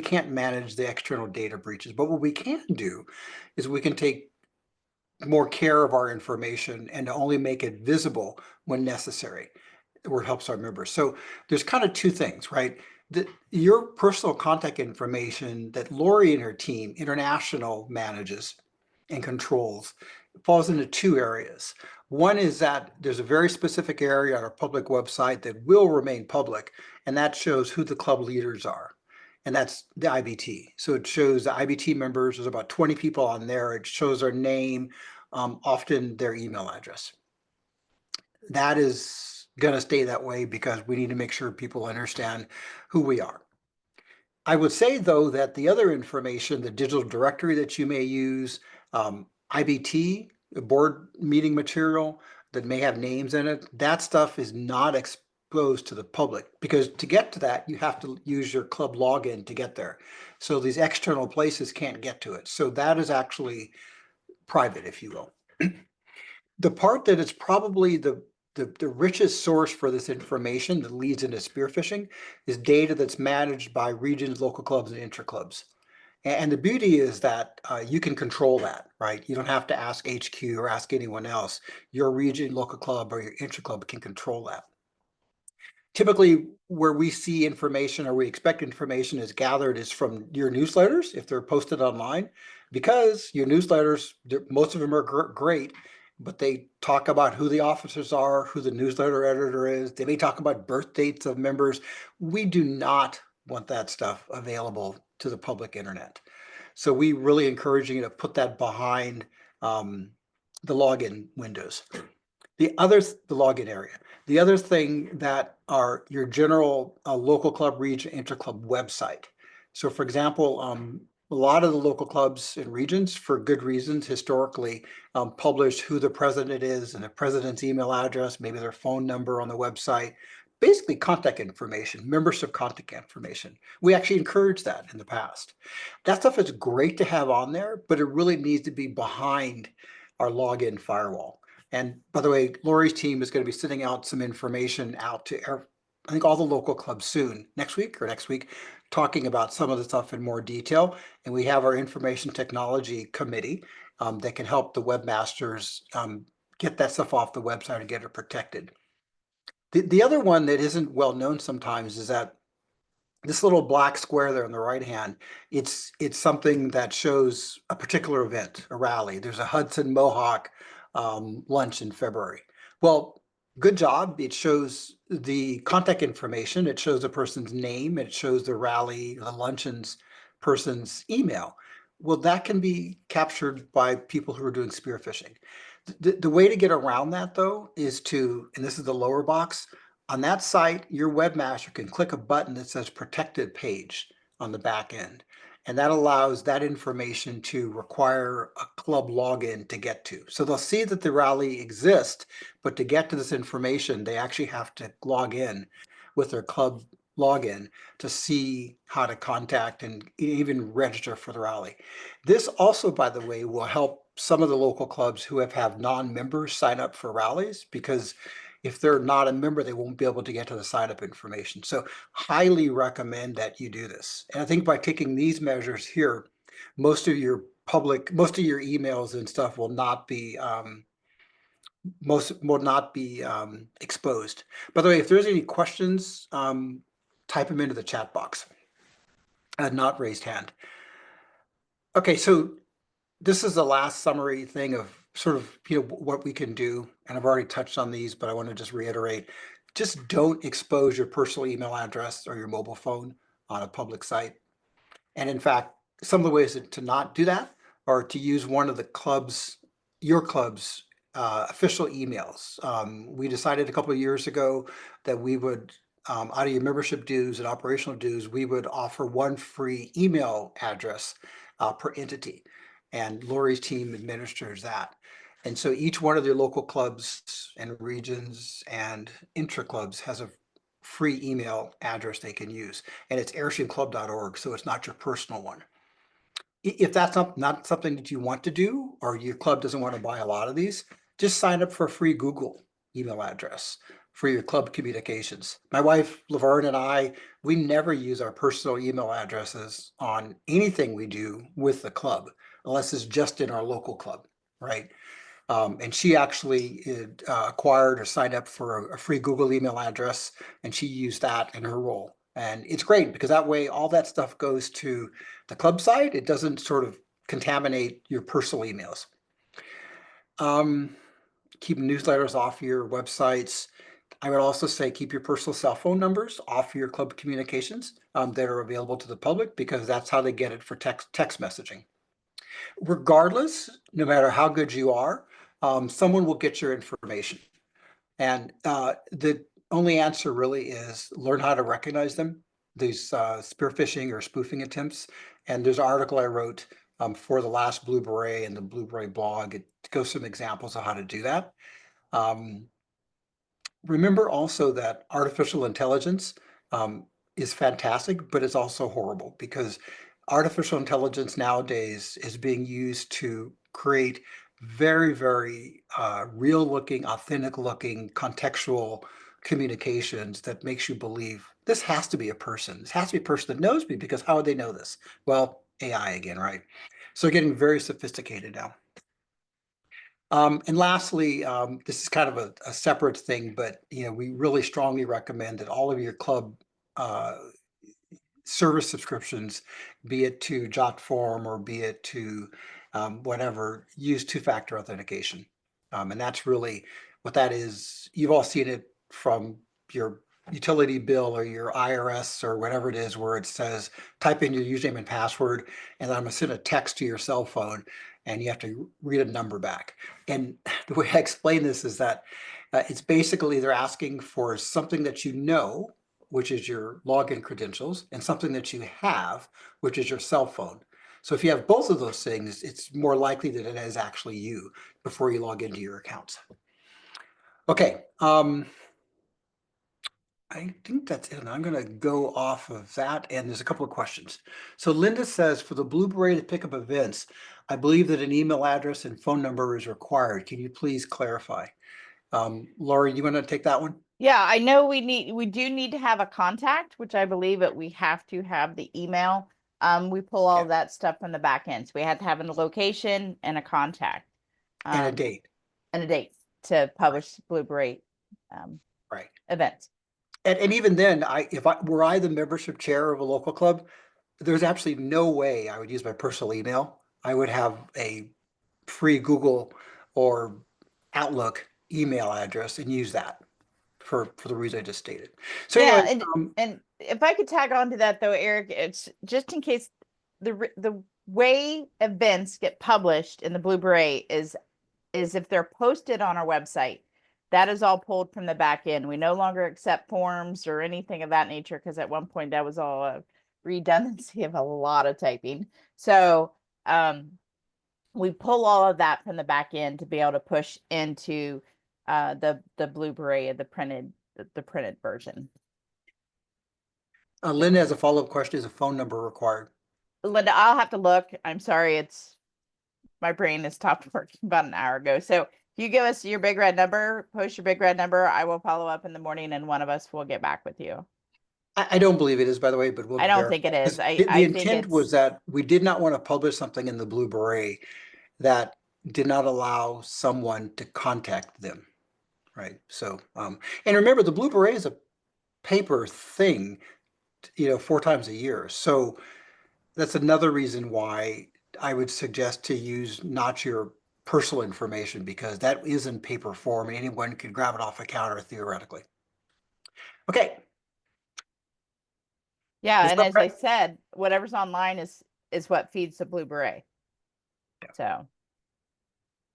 can't manage the external data breaches, but what we can do is we can take more care of our information and to only make it visible when necessary, where it helps our members. So there's kind of two things, right? Your personal contact information that Lori and her team, international, manages and controls falls into two areas. One is that there's a very specific area on our public website that will remain public, and that shows who the club leaders are. And that's the IBT. So it shows the IBT members. There's about 20 people on there. It shows their name, often their email address. That is going to stay that way because we need to make sure people understand who we are. I would say, though, that the other information, the digital directory that you may use, IBT, board meeting material that may have names in it, that stuff is not exposed to the public, because to get to that, you have to use your club login to get there. So these external places can't get to it. So that is actually private, if you will. The part that is probably the richest source for this information that leads into spear phishing is data that's managed by regions, local clubs, and intra-clubs. And the beauty is that you can control that, right? You don't have to ask HQ or ask anyone else. Your region, local club, or your intra-club can control that. Typically, where we see information or we expect information is gathered is from your newsletters, if they're posted online, because your newsletters, most of them are great, but they talk about who the officers are, who the newsletter editor is. They may talk about birth dates of members. We do not want that stuff available to the public internet. So we really encourage you to put that behind the login windows. The login area. The other thing that are your general local club, region, interclub website. So for example, A lot of the local clubs and regions, for good reasons, historically publish who the president is and the president's email address, maybe their phone number on the website, basically contact information, membership contact information. We actually encourage that in the past. That stuff is great to have on there, but it really needs to be behind our login firewall. And by the way, Lori's team is going to be sending out some information out to, I think, all the local clubs soon, next week, talking about some of the stuff in more detail. And we have our information technology committee that can help the webmasters get that stuff off the website and get it protected. The other one that isn't well known sometimes is that this little black square there on the right hand, it's something that shows a particular event, a rally. There's a Hudson Mohawk lunch in February. Well, good job. It shows the contact information. It shows the person's name. It shows the rally, the luncheon's person's email. Well, that can be captured by people who are doing spear phishing. The way to get around that, though, is to, and this is the lower box, on that site, your webmaster can click a button that says protected page on the back end. And that allows that information to require a club login to get to. So they'll see that the rally exists, but to get to this information, they actually have to log in with their club login to see how to contact and even register for the rally. This also, by the way, will help some of the local clubs who have non-members sign up for rallies, because if they're not a member, they won't be able to get to the sign up information. So highly recommend that you do this. And I think by taking these measures here, most of your emails and stuff will not be exposed. By the way, if there's any questions, type them into the chat box. Not raised hand. Okay, so this is the last summary thing of sort of, what we can do. And I've already touched on these, but I want to just reiterate, just don't expose your personal email address or your mobile phone on a public site. And in fact, some of the ways to not do that are to use one of the your club's official emails. We decided a couple of years ago that we would, out of your membership dues and operational dues, we would offer one free email address per entity. And Lori's team administers that. And so each one of their local clubs and regions and intra-clubs has a free email address they can use. And it's airstreamclub.org, so it's not your personal one. If that's not something that you want to do, or your club doesn't want to buy a lot of these, just sign up for a free Google email address for your club communications. My wife, Laverne, and I, we never use our personal email addresses on anything we do with the club, unless it's just in our local club, right? And she actually acquired or signed up for a free Google email address, and she used that in her role. And it's great because that way all that stuff goes to the club site. It doesn't sort of contaminate your personal emails. Keep newsletters off your websites. I would also say keep your personal cell phone numbers off your club communications that are available to the public, because that's how they get it for text messaging. Regardless, no matter how good you are, someone will get your information. And the only answer really is learn how to recognize them, these spear phishing or spoofing attempts. And there's an article I wrote for the last Blue Beret and the Blue Beret blog. It goes some examples of how to do that. Remember also that artificial intelligence is fantastic, but it's also horrible, because artificial intelligence nowadays is being used to create very, very real looking, authentic looking, contextual communications that makes you believe this has to be a person. This has to be a person that knows me, because how would they know this? Well, AI again, right? So getting very sophisticated now. And lastly, this is kind of a separate thing, but we really strongly recommend that all of your club service subscriptions, be it to JotForm or be it to whatever, use two-factor authentication. And that's really what that is. You've all seen it from your utility bill or your IRS or whatever it is, where it says type in your username and password, and I'm going to send a text to your cell phone, and you have to read a number back. And the way I explain this is that it's basically they're asking for something that you know, which is your login credentials, and something that you have, which is your cell phone. So if you have both of those things, it's more likely that it is actually you before you log into your accounts. Okay, I think that's it. And I'm gonna go off of that, and there's a couple of questions. So Linda says, for the Blue Beret to pick up events, I believe that an email address and phone number is required. Can you please clarify? Lori, you wanna take that one? Yeah, I know we do need to have a contact, which I believe that we have to have the email. We pull all Yeah. that stuff from the back end. So we have to have a location and a contact. And a date, And a date to publish Blue Beret right? events. And even then, were I the membership chair of a local club, there's absolutely no way I would use my personal email. I would have a free Google or Outlook email address and use that for the reason I just stated. So Yeah, anyway, and if I could tag on to that though, Eric, it's just in case the way events get published in the Blue Beret is if they're posted on our website. That is all pulled from the back end. We no longer accept forms or anything of that nature because at one point that was all a redundancy of a lot of typing. So we pull all of that from the back end to be able to push into the Blue Beret, the printed version. Linda has a follow-up question. Is a phone number required? Linda, I'll have to look. I'm sorry, my brain has stopped working about an hour ago. So if you give us your big red number, post your big red number, I will follow up in the morning and one of us will get back with you. I don't believe it is, by the way, but we'll I don't verify. think it is. 'Cause I the think intent was it's that we did not want to publish something in the Blue Beret that did not allow someone to contact them, right? So, and remember, the Blue Beret is a paper thing, 4 times a year. So that's another reason why I would suggest to use not your personal information, because that is in paper form and anyone could grab it off a counter theoretically. Okay. yeah, Is and that as I said, whatever's online is what feeds the Blue Beret. Yeah. So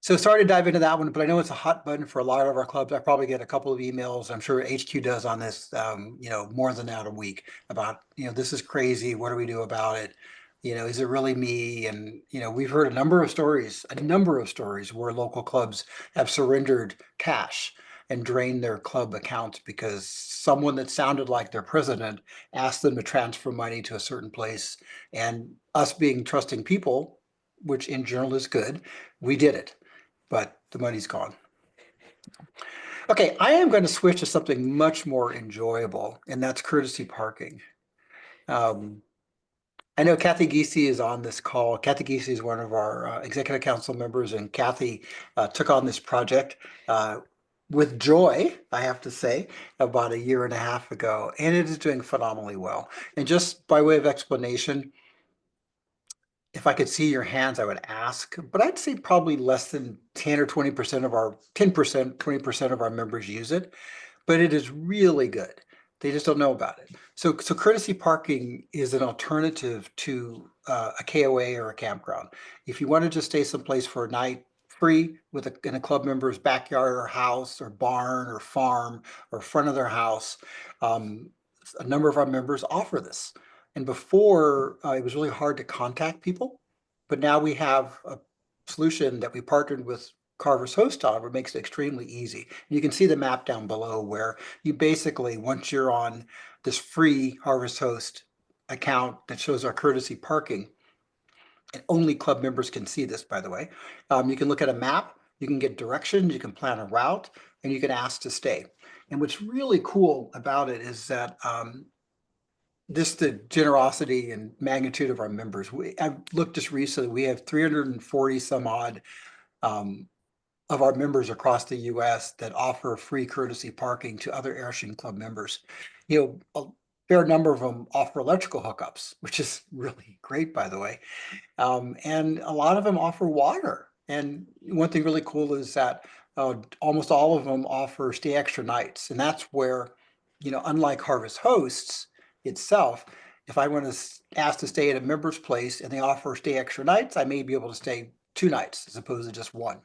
So sorry to dive into that one, but I know it's a hot button for a lot of our clubs. I probably get a couple of emails. I'm sure HQ does on this, more than that a week about, this is crazy. What do we do about it? Is it really me? And, we've heard a number of stories where local clubs have surrendered cash and drained their club accounts because someone that sounded like their president asked them to transfer money to a certain place. And us being trusting people, which in general is good, we did it, but the money's gone. Okay, I am going to switch to something much more enjoyable, and that's courtesy parking. I know Kathy Giese is on this call. Kathy Giese is one of our executive council members, and Kathy took on this project with joy, I have to say, about a year and a half ago, and it is doing phenomenally well. And just by way of explanation, if I could see your hands, I would ask, but I'd say probably less than 10 or 20% of our 10%, 20% of our members use it, but it is really good. They just don't know about it. So courtesy parking is an alternative to a KOA or a campground. If you want to just stay someplace for a night free in a club member's backyard or house or barn or farm or front of their house, a number of our members offer this. And before, it was really hard to contact people, but now we have a solution that we partnered with Carver's Host on, where it makes it extremely easy. And you can see the map down below where you basically, once you're on this free Harvest Host account that shows our courtesy parking, and only club members can see this, by the way, you can look at a map, you can get directions, you can plan a route, and you can ask to stay. And what's really cool about it is that just the generosity and magnitude of our members. I've looked just recently, we have 340 some odd of our members across the US that offer free courtesy parking to other Airstream Club members. A fair number of them offer electrical hookups, which is really great, by the way. And a lot of them offer water. And one thing really cool is that almost all of them offer stay extra nights. And that's where, unlike Harvest Hosts itself, if I want to ask to stay at a member's place and they offer stay extra nights, I may be able to stay 2 nights as opposed to just 1.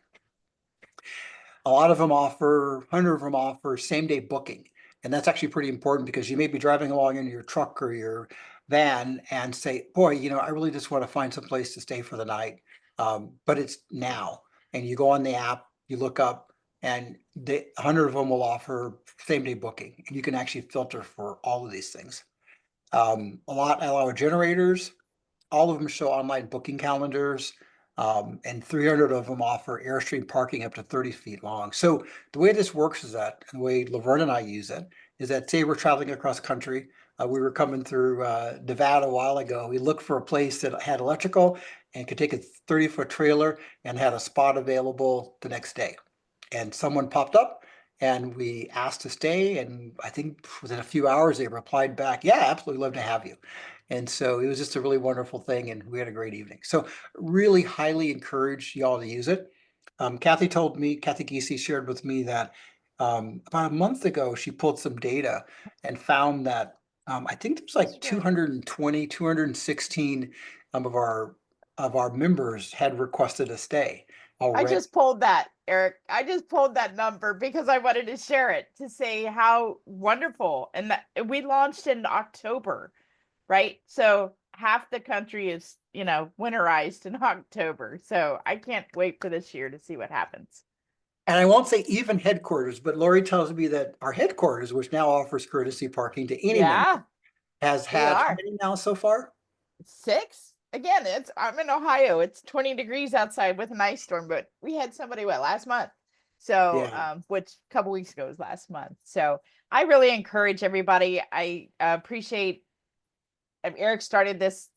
A lot of them offer, 100 of them offer same day booking. And that's actually pretty important because you may be driving along in your truck or your van and say, boy, I really just want to find some place to stay for the night. But it's now. And you go on the app, you look up, and 100 of them will offer same day booking. And you can actually filter for all of these things. A lot allow generators. All of them show online booking calendars, and 300 of them offer Airstream parking up to 30 feet long. So the way this works is that, and the way Laverne and I use it, is that say we're traveling across country, we were coming through Nevada a while ago. We looked for a place that had electrical and could take a 30-foot trailer and had a spot available the next day. And someone popped up and we asked to stay. And I think within a few hours, they replied back, yeah, absolutely love to have you. And so it was just a really wonderful thing. And we had a great evening. So really highly encourage y'all to use it. Kathy Giese shared with me that about a month ago, she pulled some data and found that I think there's like 220, 216 of our members had requested a stay I already. just pulled that, Eric. I just pulled that number because I wanted to share it to say how wonderful. And that we launched in October, right? So half the country is, winterized in October. So I can't wait for this year to see what happens. And I won't say even headquarters, but Lori tells me that our headquarters, which now offers courtesy parking to any member, has had how many now so far? 6. Again, I'm in Ohio. It's 20 degrees outside with an ice storm, but we had somebody last month. So, which a couple weeks ago was last month. So I really encourage everybody. I appreciate Eric started this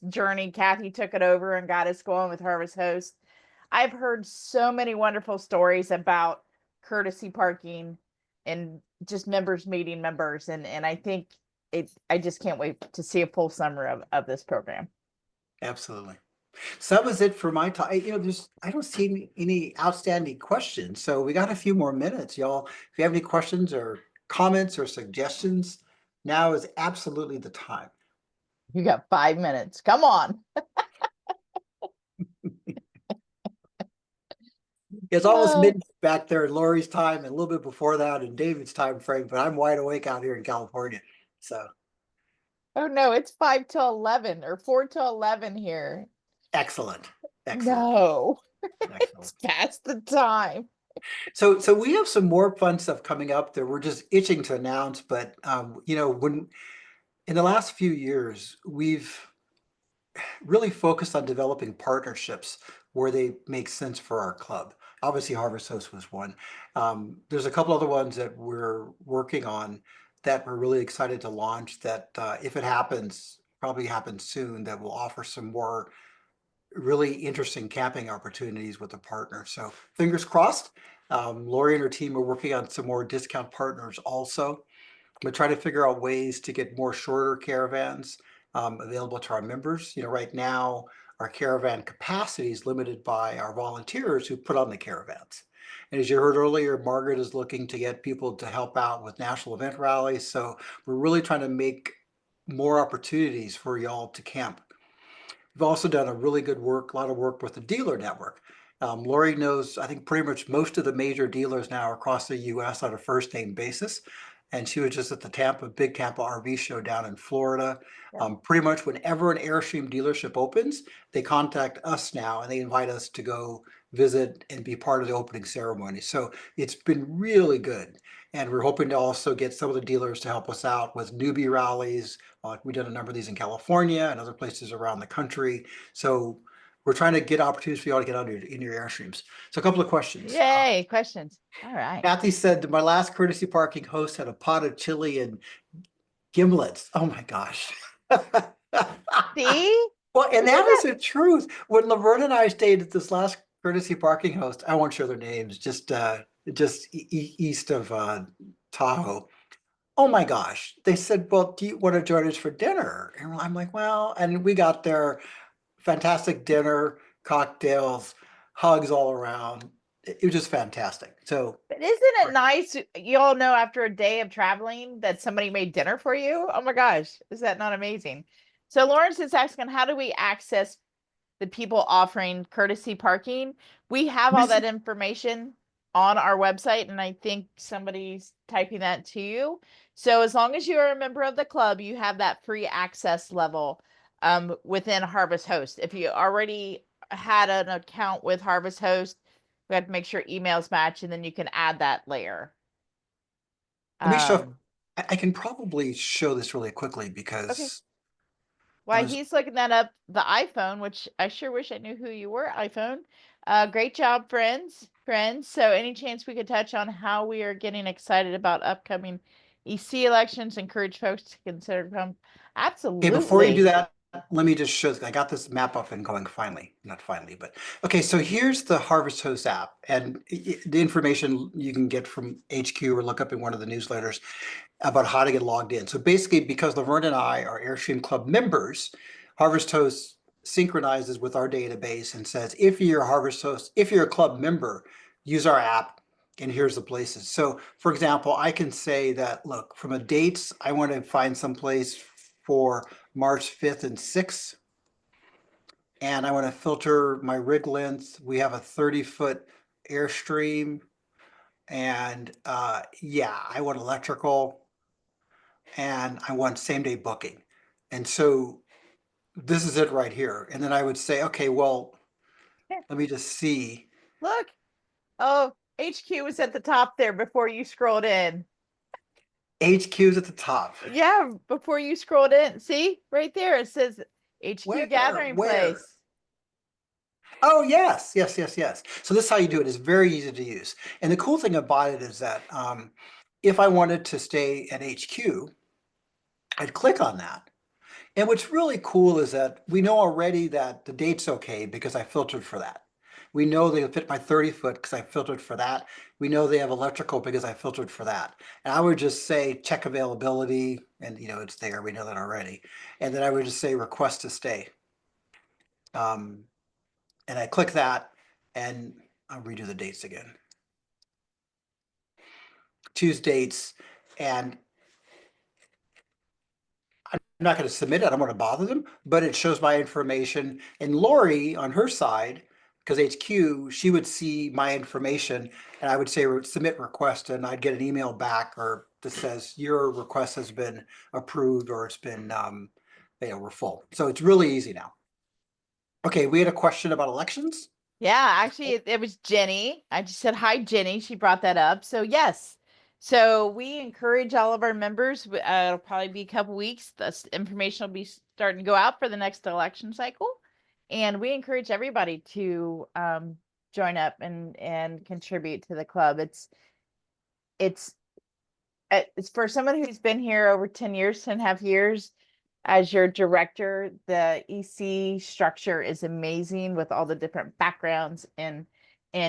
journey. Kathy took it over and got us going with Harvest Host. I've heard so many wonderful stories about courtesy parking and just members meeting members. And I think I just can't wait to see a full summer of this program. Absolutely. So that was it for my time. I don't see any outstanding questions. So we got a few more minutes, y'all. If you have any questions or comments or suggestions, now is absolutely the time. You got 5 minutes. Come on. It's almost midnight back there in Lori's time and a little bit before that in David's time frame, but I'm wide awake out here in California. So. Oh no, it's 5 till 11 or 4 till 11 here. Excellent. No, it's past the time. So we have some more fun stuff coming up that we're just itching to announce. But when in the last few years, we've really focused on developing partnerships where they make sense for our club. Obviously, Harvest Host was one. There's a couple other ones that we're working on that we're really excited to launch that if it happens, probably happens soon, that will offer some more really interesting camping opportunities with a partner. So fingers crossed. Lori and her team are working on some more discount partners also. We're trying to figure out ways to get more shorter caravans available to our members. Right now our caravan capacity is limited by our volunteers who put on the caravans. And as you heard earlier, Margaret is looking to get people to help out with national event rallies. So we're really trying to make more opportunities for y'all to camp. We've also done a lot of work with the dealer network. Lori knows, I think, pretty much most of the major dealers now across the U.S. on a first name basis. And she was just at the Big Tampa RV show down in Florida. Pretty much whenever an Airstream dealership opens, they contact us now and they invite us to go visit and be part of the opening ceremony. So it's been really good. And we're hoping to also get some of the dealers to help us out with newbie rallies. We've done a number of these in California and other places around the country. So we're trying to get opportunities for y'all to get under in your Airstreams. So a couple of questions. Yay, questions. All right. Kathy said, my last courtesy parking host had a pot of chili and gimlets. Oh my gosh. See? Well, and that is the truth. When Laverne and I stayed at this last courtesy parking host, I won't share their names, just east of Tahoe. Oh my gosh. They said, well, do you want to join us for dinner? And I'm like, well, and we got there, fantastic dinner, cocktails, hugs all around. It was just fantastic. So, but isn't it nice? You all know after a day of traveling that somebody made dinner for you. Oh my gosh, is that not amazing? So Lawrence is asking, how do we access the people offering courtesy parking? We have all that information on our website, and I think somebody's typing that to you. So as long as you are a member of the club, you have that free access level within Harvest Host. If you already had an account with Harvest Host, we have to make sure emails match, and then you can add that layer. Let me show, Um, I can probably show this really quickly okay. because While was, he's looking that up, the iPhone, which I sure wish I knew who you were, iPhone. Great job, friends. So any chance we could touch on how we are getting excited about upcoming EC elections, encourage folks to consider come. okay, before you do Absolutely. that, let me just show, I got this map up and going finally, not finally, but, okay, so here's the Harvest Host app, and the information you can get from HQ or look up in one of the newsletters about how to get logged in. So basically, because Laverne and I are Airstream Club members, Harvest Host synchronizes with our database and says, if you're a Harvest Host, if you're a club member, use our app, and here's the places. So for example, I can say that, look, from a dates, I want to find some place for March 5th and 6th. And I want to filter my rig length. We have a 30-foot Airstream. And yeah, I want electrical and I want same day booking. And so this is it right here. And then I would say, okay, well, let me just see. Look. Oh, HQ was at the top there before you scrolled in. HQ's at the top. Yeah, before you scrolled in. See, right there it says HQ gathering Where? place. Oh, yes, yes, yes, yes. So this is how you do it. It's very easy to use. And the cool thing about it is that if I wanted to stay at HQ, I'd click on that. And what's really cool is that we know already that the date's okay because I filtered for that. We know they fit my 30-foot because I filtered for that. We know they have electrical because I filtered for that. And I would just say check availability, and it's there. We know that already. And then I would just say request to stay. And I click that, and I'll redo the dates again. Choose dates, and I'm not going to submit it. I don't want to bother them, but it shows my information. And Lori on her side, because HQ, she would see my information and I would say submit request, and I'd get an email back or that says your request has been approved or it's been, we're full. So it's really easy now. Okay, we had a question about elections. Yeah, actually, it was Jenny. I just said, hi, Jenny. She brought that up. So, yes. So, we encourage all of our members. It'll probably be a couple weeks. This information will be starting to go out for the next election cycle. And we encourage everybody to join up and contribute to the club. It's for someone who's been here over 10 years, 10.5 years as your director. The EC structure is amazing with all the different backgrounds and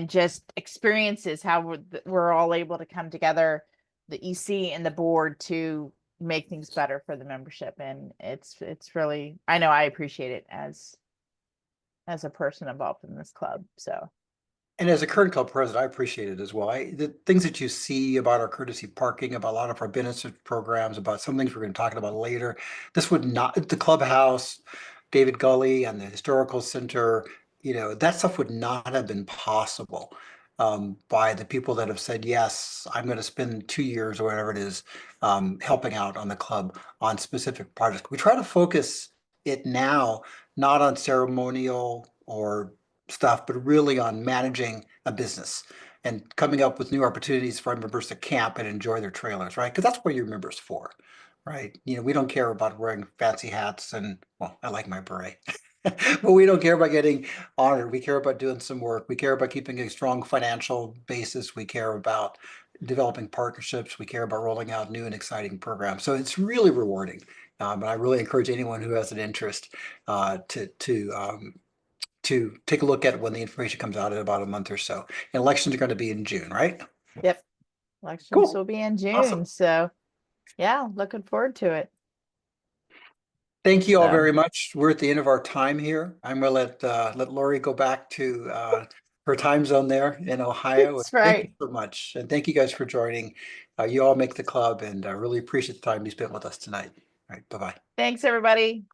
just experiences, how we're all able to come together, the EC and the board, to make things better for the membership. And it's really, I know I appreciate it as a person involved in this club. So And as a current club president, I appreciate it as well. The things that you see about our courtesy parking, about a lot of our benefit programs, about some things we're going to talk about later, this would not, the clubhouse, David Gully and the historical center, that stuff would not have been possible by the people that have said, yes, I'm going to spend 2 years or whatever it is helping out on the club on specific projects. We try to focus it now, not on ceremonial or stuff, but really on managing a business and coming up with new opportunities for our members to camp and enjoy their trailers, right? Because that's what your members for, right? We don't care about wearing fancy hats and, well, I like my beret, but we don't care about getting honored. We care about doing some work. We care about keeping a strong financial basis. We care about developing partnerships. We care about rolling out new and exciting programs. So it's really rewarding. And I really encourage anyone who has an interest to take a look at it when the information comes out in about a month or so. And elections are going to be in June, right? yep, elections Cool. will be in June. Awesome. So yeah, looking forward to it. Thank you all So very much. We're at the end of our time here. I'm going to let Lori go back to her time zone there in Ohio. that's Thank you right. so much. And thank you guys for joining. You all make the club, and I really appreciate the time you spent with us tonight. All right. Bye-bye. Thanks, everybody.